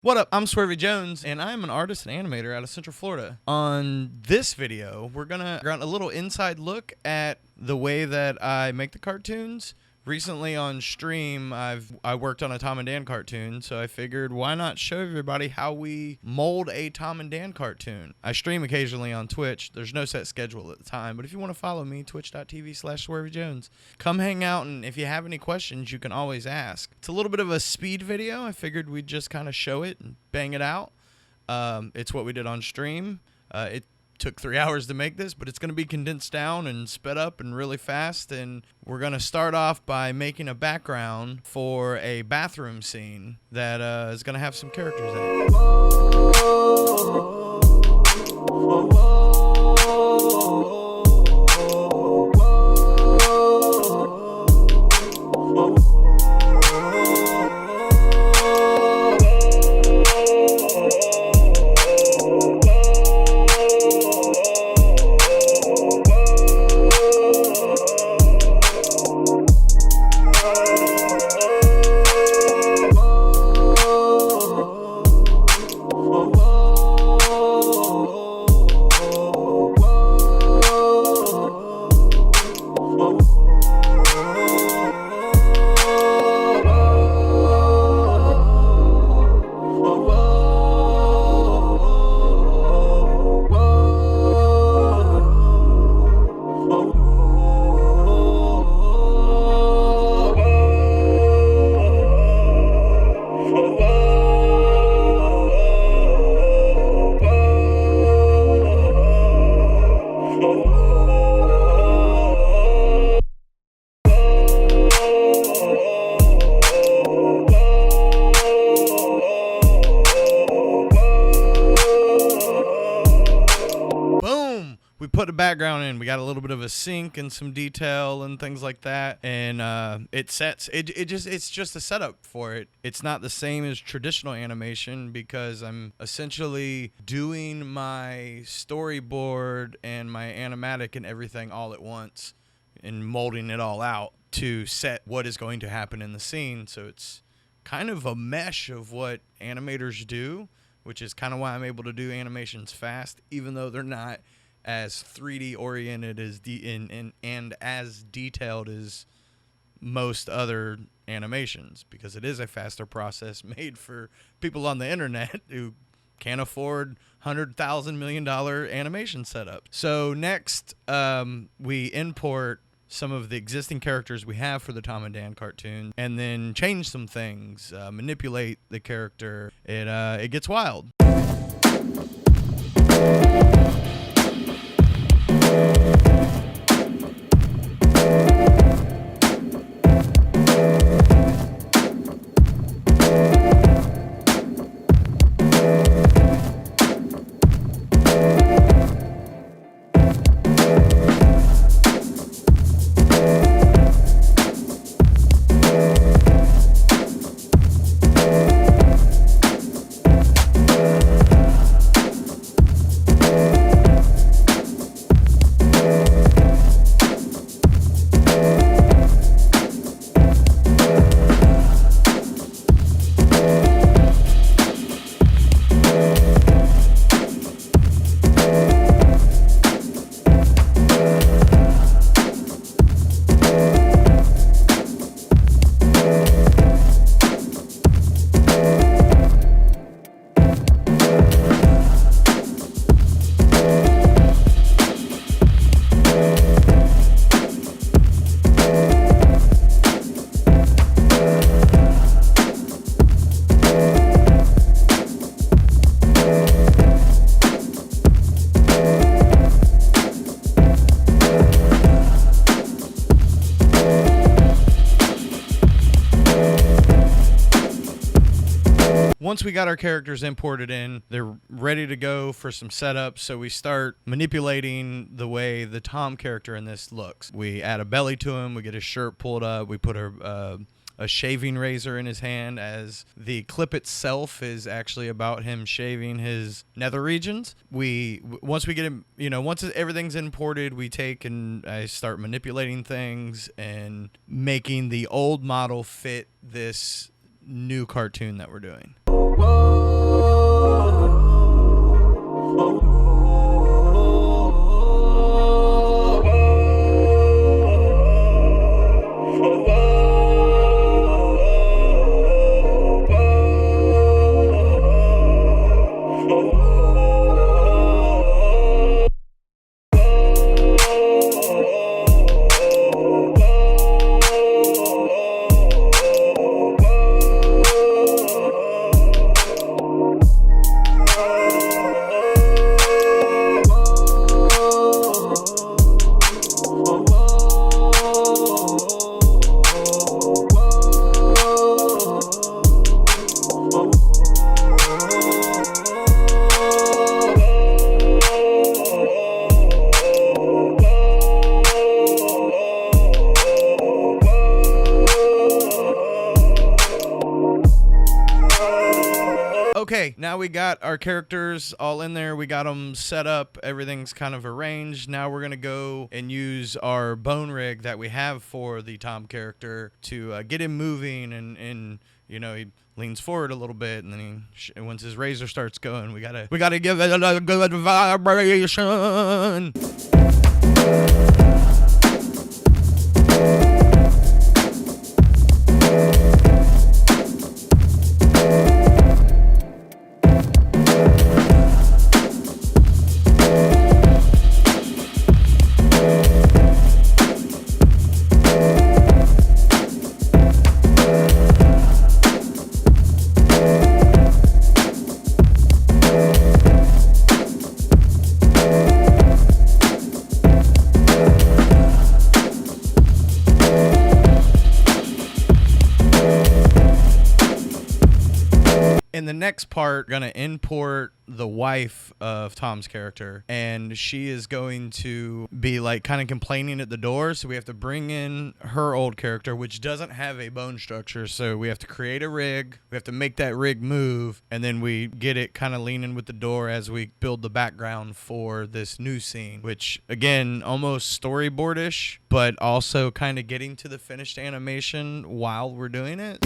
What up? I'm Swervy Jones, and I'm an artist and animator out of Central Florida. On this video, we're gonna get a little inside look at the way that I make the cartoons. Recently on stream, I worked on a Tom and Dan cartoon, so I figured why not show everybody how we mold a Tom and Dan cartoon. I stream occasionally on Twitch. There's no set schedule at the time, but if you want to follow me, twitch.tv/SwervyJones. Come hang out, and if you have any questions, you can always ask. It's a little bit of a speed video. I figured we'd just kind of show it and bang it out. It's what we did on stream. It took 3 hours to make this, but it's going to be condensed down and sped up and really fast. And we're going to start off by making a background for a bathroom scene that is going to have some characters in it. We put a background in. We got a little bit of a sync and some detail and things like that, and it's just a setup for it. It's not the same as traditional animation because I'm essentially doing my storyboard and my animatic and everything all at once and molding it all out to set what is going to happen in the scene. So it's kind of a mesh of what animators do, which is kind of why I'm able to do animations fast, even though they're not as 3D oriented as and as detailed as most other animations, because it is a faster process made for people on the internet who can't afford $100,000 million animation setup. So next, we import some of the existing characters we have for the Tom and Dan cartoon, and then change some things, manipulate the character. It gets wild. Once we got our characters imported in, they're ready to go for some setup, so we start manipulating the way the Tom character in this looks. We add a belly to him, we get his shirt pulled up, we put a shaving razor in his hand, as the clip itself is actually about him shaving his nether regions. Once we get him, once everything's imported, we take and I start manipulating things and making the old model fit this new cartoon that we're doing. Okay, now we got our characters all in there. We got them set up. Everything's kind of arranged. Now we're going to go and use our bone rig that we have for the Tom character to get him moving. And you know, he leans forward a little bit, and then once his razor starts going, we gotta give it a good vibration. In the next part, we're going to import the wife of Tom's character, and she is going to be like kind of complaining at the door, so we have to bring in her old character, which doesn't have a bone structure, so we have to create a rig, we have to make that rig move, and then we get it kind of leaning with the door as we build the background for this new scene, which again, almost storyboardish, but also kind of getting to the finished animation while we're doing it.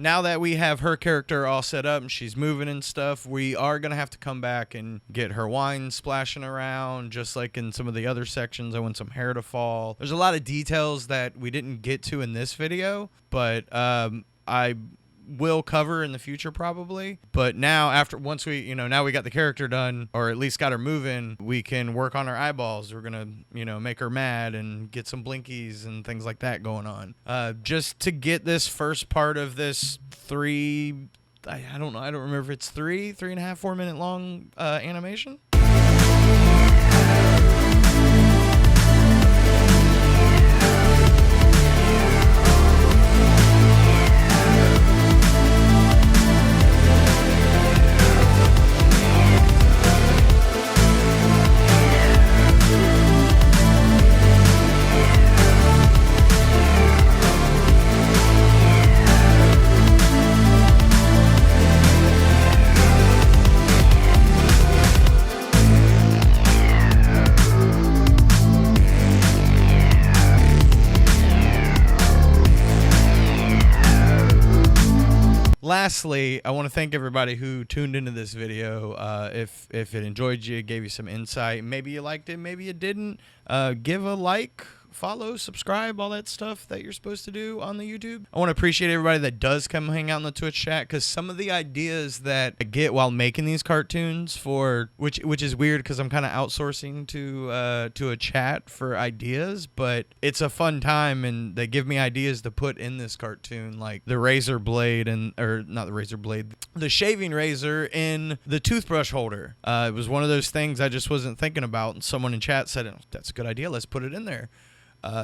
Now that we have her character all set up and she's moving and stuff, we are going to have to come back and get her wine splashing around, just like in some of the other sections. I want some hair to fall. There's a lot of details that we didn't get to in this video, but I will cover in the future probably. But now once we, now we got the character done, or at least got her moving, we can work on her eyeballs. We're gonna, make her mad and get some blinkies and things like that going on. Just to get this first part of this I don't know, I don't remember if it's 3.5, 4 minute long animation. Lastly, I want to thank everybody who tuned into this video. If it enjoyed you, gave you some insight, maybe you liked it, maybe you didn't, give a like, follow, subscribe, all that stuff that you're supposed to do on the YouTube. I want to appreciate everybody that does come hang out in the Twitch chat, because some of the ideas that I get while making these cartoons which is weird because I'm kind of outsourcing to a chat for ideas, but it's a fun time and they give me ideas to put in this cartoon, like the razor blade the shaving razor in the toothbrush holder. It was one of those things I just wasn't thinking about, and someone in chat said, that's a good idea, let's put it in there.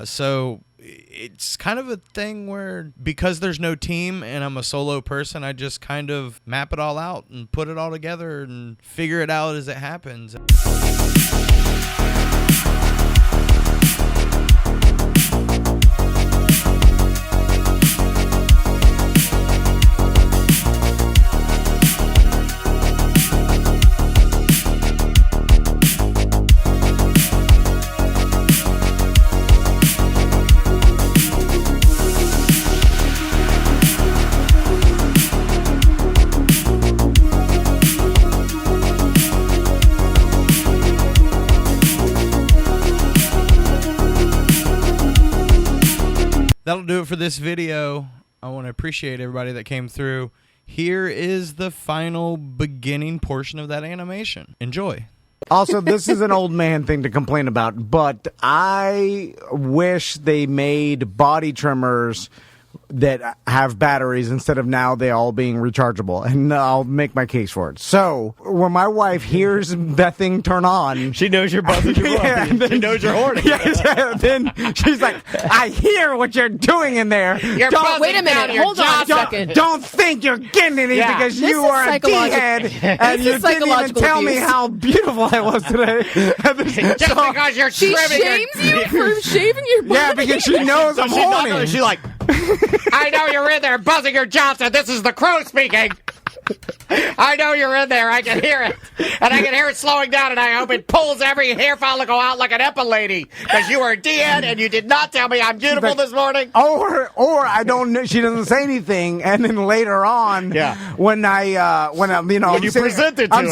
So it's kind of a thing where, because there's no team and I'm a solo person, I just kind of map it all out and put it all together and figure it out as it happens. that'll do it for this video. I want to appreciate everybody that came through. Here is the final beginning portion of that animation. Enjoy. Also, this is an old man thing to complain about, but I wish they made body trimmers that have batteries instead of now they all being rechargeable, and I'll make my case for it. So when my wife hears that thing turn on, she knows you're buzzing your she knows you're horny. Then she's like, I hear what you're doing in there. Wait a minute, hold on a second. Don't think you're getting any because this you are a D-head and you didn't even tell me how beautiful I was today. Just because you're she shames you for shaving your body. Yeah, because she knows I'm horny. She's like, I know you're in there buzzing your Johnson. This is the crow speaking. I know you're in there. I can hear it. And I can hear it slowing down, and I hope it pulls every hair follicle go out like an epilady. Because you were a D-head, and you did not tell me I'm beautiful this morning. Or I don't know. She doesn't say anything, and then later on, when you presented to her.